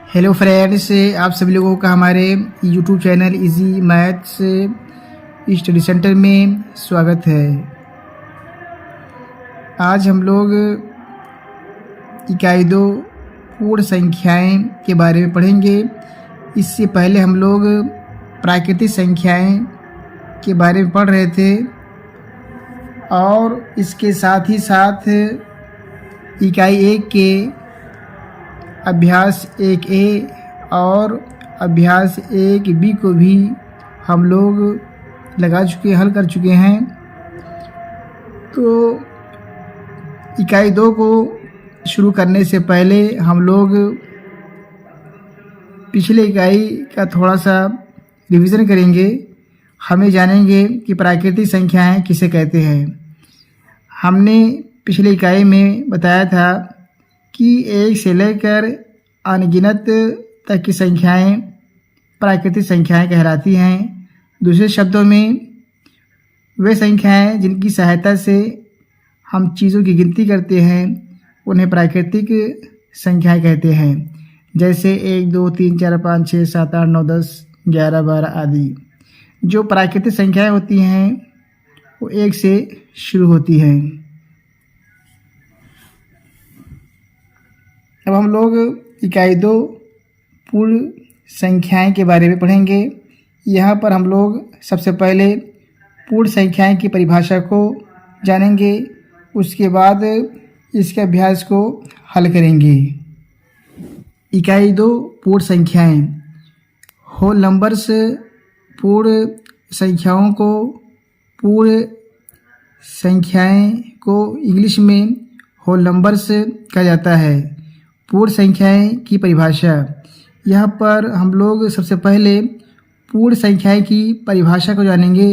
Hello friends, आप सभी लोगों का हमारे YouTube channel easy maths study centre में स्वागत है। आज हम लोग इकाई 2 पूर्ण संख्याएं के बारे में पढ़ेंगे। इससे पहले हम लोग प्राकृतिक संख्याएं के बारे में पढ़ रहे थे और इसके साथ ही साथ इकाई 1 के अभ्यास 1A और अभ्यास 1B को भी हम लोग लगा चुके हल कर चुके हैं। तो इकाई 2 को शुरू करने से पहले हम लोग पिछले इकाई का थोड़ा सा रिवीजन करेंगे। हमें जानेंगे कि प्राकृतिक संख्याएं किसे कहते हैं। हमने पिछले इकाई में बताया था कि 1 से लेकर अनगिनत तक की संख्याएं प्राकृतिक संख्याएं कहलाती हैं। दूसरे शब्दों में वे संख्याएं जिनकी सहायता से हम चीज़ों की गिनती करते हैं उन्हें प्राकृतिक संख्याएं कहते हैं। जैसे 1, 2, 3, 4, 5, 6, 7, 8, 9, 10, 11, 12 आदि। जो प्राकृतिक संख्याएं होती हैं वो 1 से शुरू होती हैं। अब हम लोग इकाई 2 पूर्ण संख्याएं के बारे में पढ़ेंगे। यहाँ पर हम लोग सबसे पहले पूर्ण संख्याएं की परिभाषा को जानेंगे, उसके बाद इसके अभ्यास को हल करेंगे। इकाई 2 पूर्ण संख्याएं। होल नंबर्स पूर्ण संख्याओं को पूर्ण संख्याएं को इंग्लिश में होल नंबर्स कहा जाता है। पूर्ण संख्याएं की परिभाषा। यहाँ पर हम लोग सबसे पहले पूर्ण संख्याएं की परिभाषा को जानेंगे।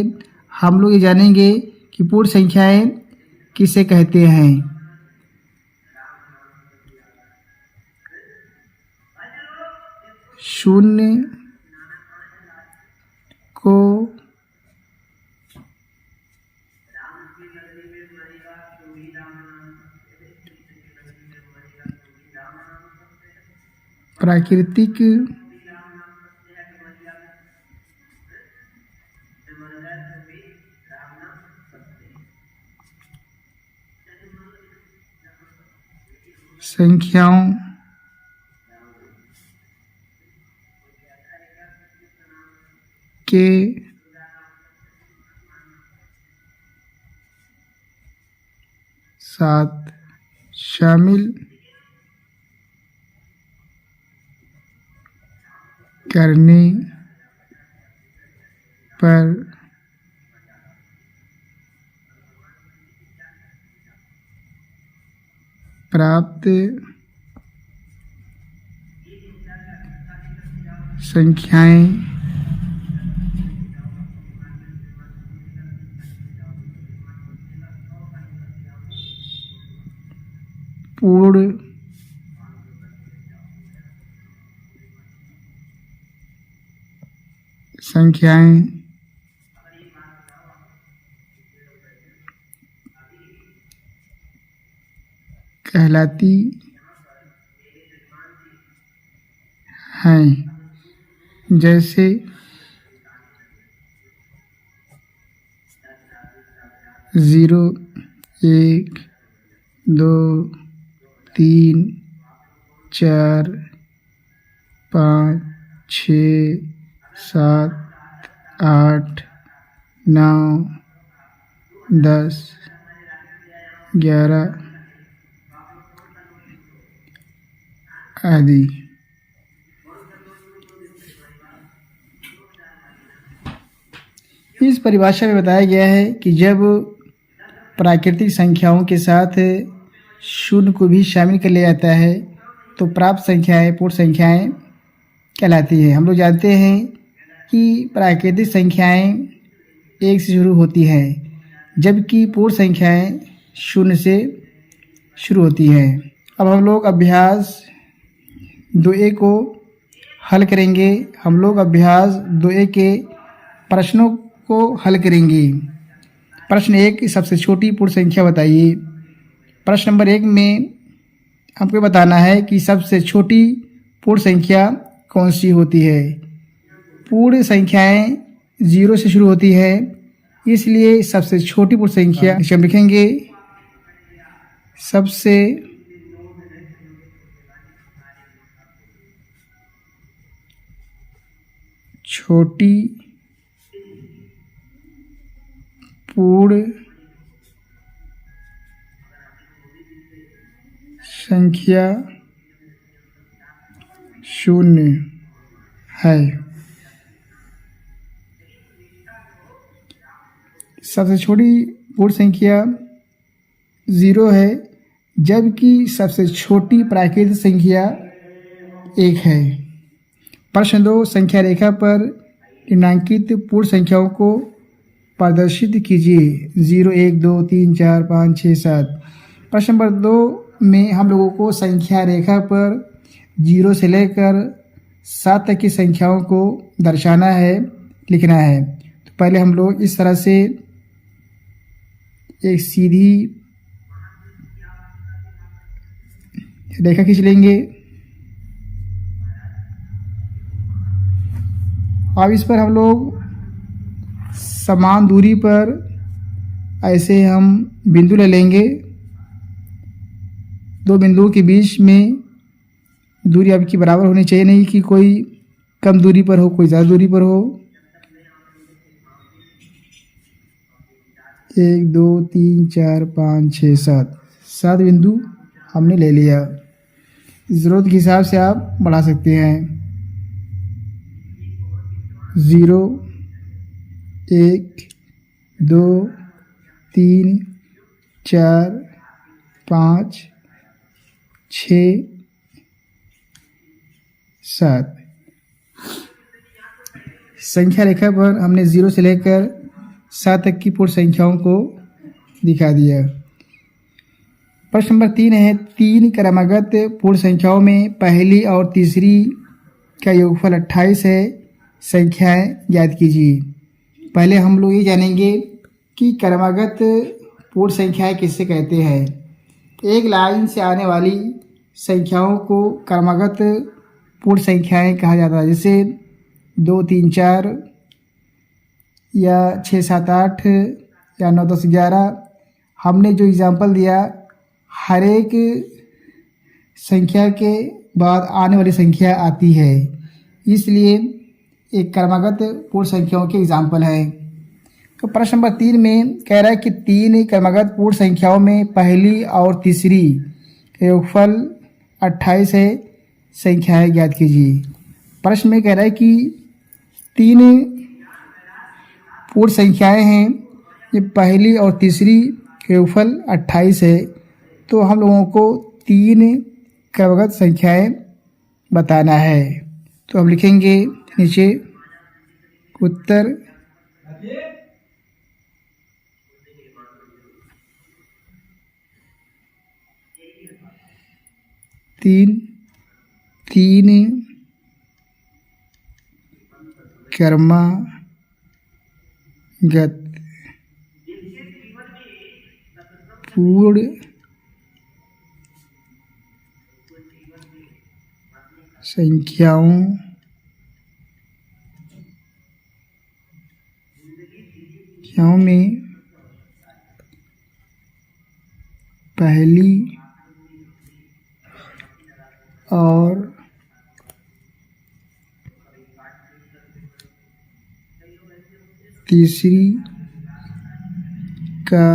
हम लोग ये जानेंगे कि पूर्ण संख्याएं किसे कहते हैं। शून्य को प्राकृतिक संख्याओं के साथ शामिल करने पर प्राप्त संख्याएं पूर्ण संख्याएं कहलाती हैं। जैसे 0, 1, 2, 3, 4, 5, 6, 7, 8, 9, 10, 11 आदि। इस परिभाषा में बताया गया है कि जब प्राकृतिक संख्याओं के साथ शून्य को भी शामिल कर लिया जाता है तो प्राप्त संख्याएं पूर्ण संख्याएं कहलाती है। हम लोग जानते हैं कि प्राकृतिक संख्याएं 1 से शुरू होती हैं जबकि पूर्ण संख्याएं 0 से शुरू होती हैं। अब हम लोग अभ्यास 2A को हल करेंगे। हम लोग अभ्यास 2A के प्रश्नों को हल करेंगे। प्रश्न 1, सबसे छोटी पूर्ण संख्या बताइए। प्रश्न नंबर 1 में हमको बताना है कि सबसे छोटी पूर्ण संख्या कौन सी होती है? पूर्ण संख्याएं 0 से शुरू होती है, इसलिए सबसे छोटी पूर्ण संख्या हम लिखेंगे सबसे छोटी पूर्ण संख्या 0 है। सबसे छोटी पूर्ण संख्या 0 है, जबकि सबसे छोटी प्राकृतिक संख्या 1 है। प्रश्न 2, संख्या रेखा पर निम्नांकित पूर्ण संख्याओं को प्रदर्शित कीजिए। 0, 1, 2, 3, 4, 5, 6, 7। प्रश्न नंबर 2 में हम लोगों को संख्या रेखा पर 0 से लेकर 7 तक की संख्याओं को दर्शाना है, लिखना है। तो पहले हम लोग इस तरह से एक सीधी रेखा खींच लेंगे। अब इस पर हम लोग समान दूरी पर ऐसे हम बिंदु ले लेंगे। दो बिंदुओं के बीच में दूरी आपकी बराबर होनी चाहिए, नहीं कि कोई कम दूरी पर हो, कोई ज़्यादा दूरी पर हो। 1, 2, 3, 4, 5, 6, 7 बिंदु हमने ले लिया। ज़रूरत के हिसाब से आप बढ़ा सकते हैं। 0, 1, 2, 3, 4, 5, 6, 7। संख्या रेखा पर हमने 0 से लेकर 7 तक की पूर्ण संख्याओं को दिखा दिया। प्रश्न नंबर 3 है, 3 क्रमागत पूर्ण संख्याओं में पहली और तीसरी का योगफल 28 है, संख्याएं ज्ञात कीजिए। पहले हम लोग ये जानेंगे कि क्रमागत पूर्ण संख्याएं किससे कहते हैं। एक लाइन से आने वाली संख्याओं को क्रमागत पूर्ण संख्याएं कहा जाता है, जैसे 2, 3, 4 या 6, 7, 8 या 9, 10, 11। हमने जो एग्जाम्पल दिया, हर एक संख्या के बाद आने वाली संख्या आती है, इसलिए एक क्रमागत पूर्ण संख्याओं के एग्जाम्पल है। तो प्रश्न नंबर 3 में कह रहा है कि 3 क्रमागत पूर्ण संख्याओं में पहली और तीसरी का योगफल 28 है, संख्याएं ज्ञात कीजिए। प्रश्न में कह रहा है कि 3 पूर्ण संख्याएं हैं, ये पहली और तीसरी का योगफल 28 है, तो हम लोगों को 3 क्रमागत संख्याएं बताना है। तो हम लिखेंगे नीचे उत्तर 3 क्रमागत पूर्ण संख्याओं में पहली और तीसरी का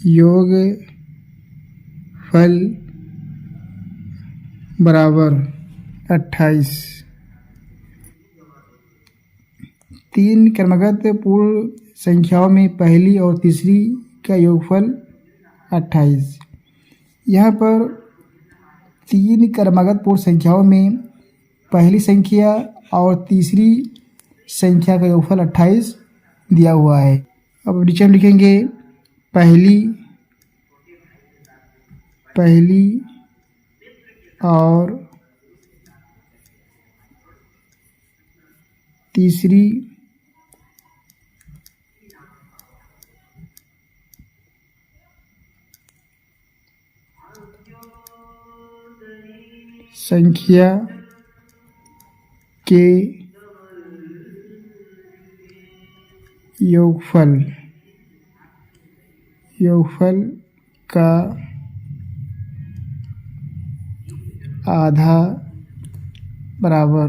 योगफल बराबर 28। 3 क्रमागत पूर्ण संख्याओं में पहली और तीसरी का योगफल 28। यहाँ पर 3 क्रमागत पूर्ण संख्याओं में पहली संख्या और तीसरी संख्या का योगफल 28 दिया हुआ है। अब नीचे हम लिखेंगे पहली और तीसरी संख्या के योगफल का आधा बराबर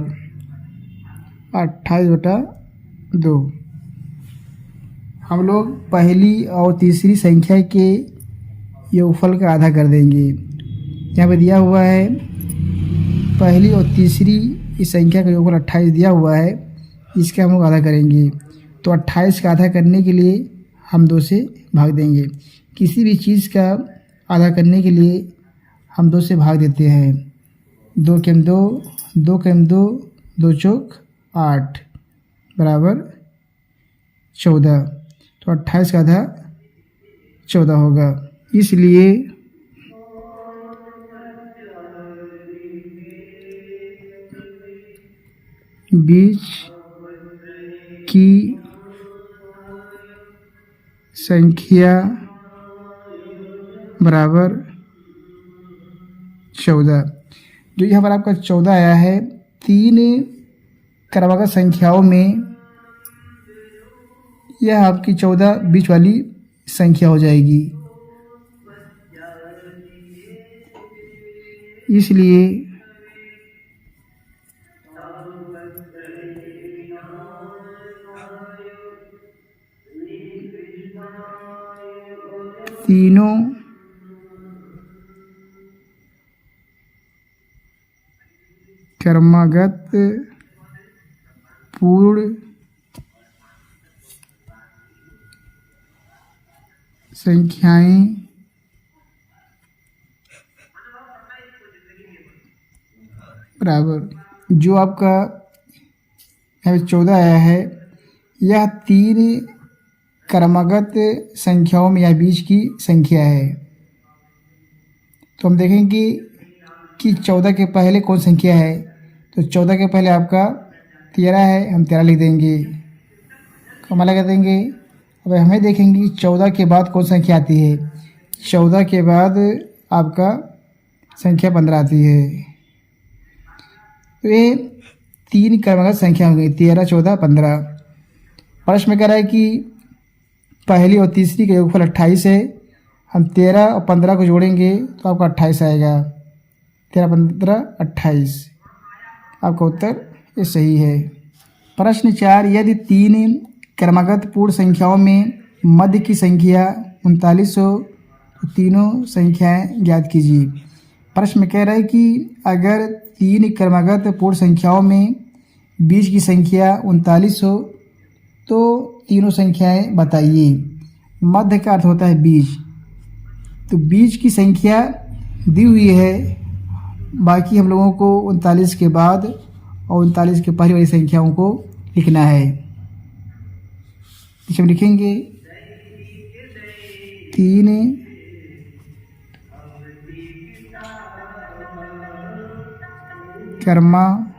28/2। हम लोग पहली और तीसरी संख्या के योगफल का आधा कर देंगे। यहाँ पे दिया हुआ है पहली और तीसरी इस संख्या का योगफल 28 दिया हुआ है, इसका हम लोग आधा करेंगे। तो 28 का आधा करने के लिए हम 2 से भाग देंगे। किसी भी चीज़ का आधा करने के लिए हम 2 से भाग देते हैं। 2 के 2, 2 के 2, 2 चौक 8 बराबर 14। तो 28 का आधा 14 होगा। इसलिए बीच की संख्या बराबर 14। जो यहाँ पर आपका 14 आया है, 3 क्रमागत संख्याओं में यह आपकी 14 बीच वाली संख्या हो जाएगी। इसलिए तीनों क्रमागत पूर्ण संख्याएं बराबर, जो आपका यहाँ पे 14 आया है, यह 3 क्रमागत संख्याओं में या बीच की संख्या है। तो हम देखेंगे कि 14 के पहले कौन संख्या है। तो 14 के पहले आपका 13 है, हम 13 लिख देंगे, कमा लगा देंगे। अब हमें देखेंगे 14 के बाद कौन संख्या आती है। 14 के बाद आपका संख्या 15 आती है। तो ये 3 क्रमागत संख्या हो गई, 13, 14, 15। प्रश्न में कह रहा है कि पहली और तीसरी का योगफल 28 है। हम 13 और 15 को जोड़ेंगे तो आपका 28 आएगा। 13, 15, 28। आपका उत्तर ये सही है। प्रश्न 4, यदि 3 क्रमागत पूर्ण संख्याओं में मध्य की संख्या 39 हो तो तीनों संख्याएं ज्ञात कीजिए। प्रश्न में कह रहा है कि अगर 3 क्रमागत पूर्ण संख्याओं में बीच की संख्या 39 हो तो तीनों संख्याएं बताइए। मध्य का अर्थ होता है बीच, तो बीच की संख्या दी हुई है। बाकी हम लोगों को 39 के बाद और 39 के पहले वाली संख्याओं को लिखना है। हम लिखेंगे 3 क्रमागत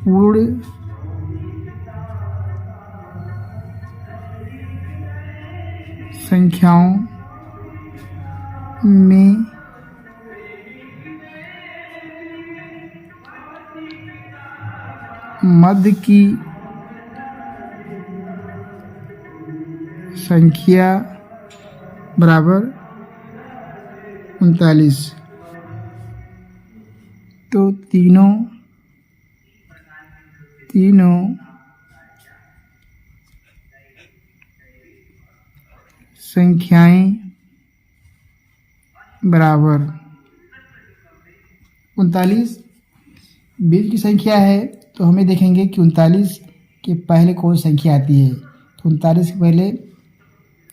पूर्ण संख्याओं में मध्य की संख्या बराबर 39। तो तीनों संख्याएं बराबर 39 बीच की संख्या है। तो हमें देखेंगे कि 39 के पहले कौन संख्या आती है। तो 39 के पहले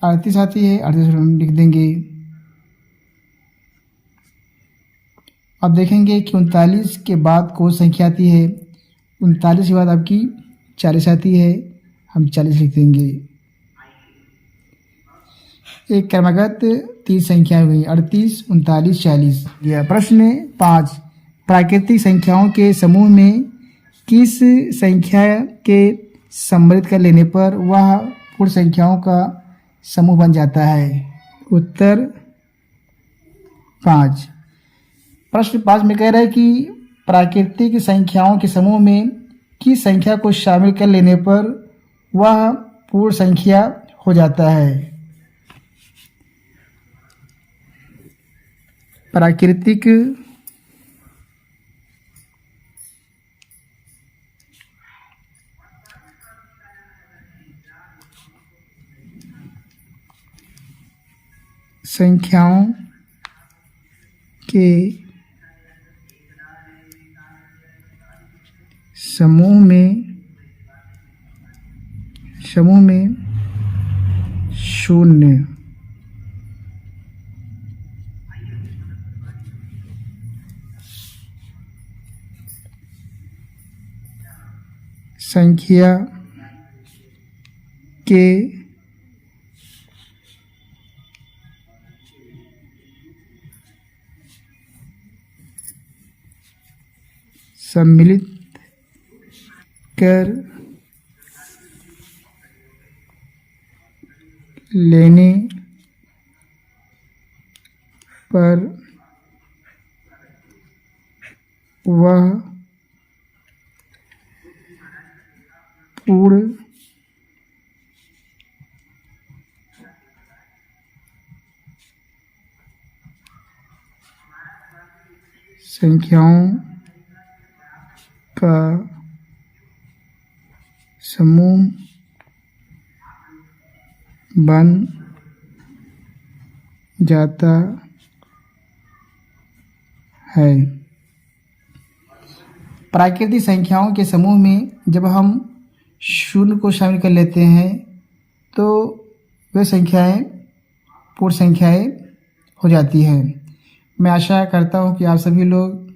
38 आती है, 38 हम लिख देंगे। अब देखेंगे कि 39 के बाद कौन संख्या आती है। 39 के बाद आपकी 40 आती है, हम 40 लिख देंगे। एक क्रमागत 3 संख्या हुई 38, 39, 40। यह प्रश्न 5, प्राकृतिक संख्याओं के समूह में किस संख्या के सम्मिलित कर लेने पर वह पूर्ण संख्याओं का समूह बन जाता है। उत्तर 5। प्रश्न 5 में कह रहा है कि प्राकृतिक संख्याओं के समूह में किस संख्या को शामिल कर लेने पर वह पूर्ण संख्या हो जाता है। प्राकृतिक संख्याओं के समूह में शून्य संख्या के सम्मिलित कर लेने पर वह पूर्ण संख्याओं का समूह बन जाता है। प्राकृतिक संख्याओं के समूह में जब हम शून्य को शामिल कर लेते हैं तो वे संख्याएं पूर्ण संख्याएं हो जाती हैं। मैं आशा करता हूं कि आप सभी लोग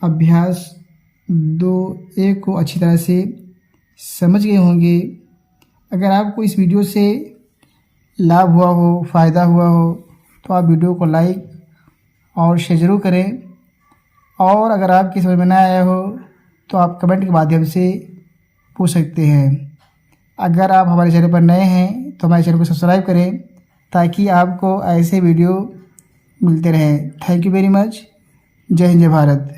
अभ्यास 2A को अच्छी तरह से समझ गए होंगे। अगर आपको इस वीडियो से लाभ हुआ हो, फ़ायदा हुआ हो, तो आप वीडियो को लाइक और शेयर ज़रूर करें। और अगर आपकी समझ में ना आया हो तो आप कमेंट के माध्यम से पूछ सकते हैं। अगर आप हमारे चैनल पर नए हैं तो हमारे चैनल को सब्सक्राइब करें ताकि आपको ऐसे वीडियो मिलते रहें। Thank you very much. जय हिंद, जय भारत।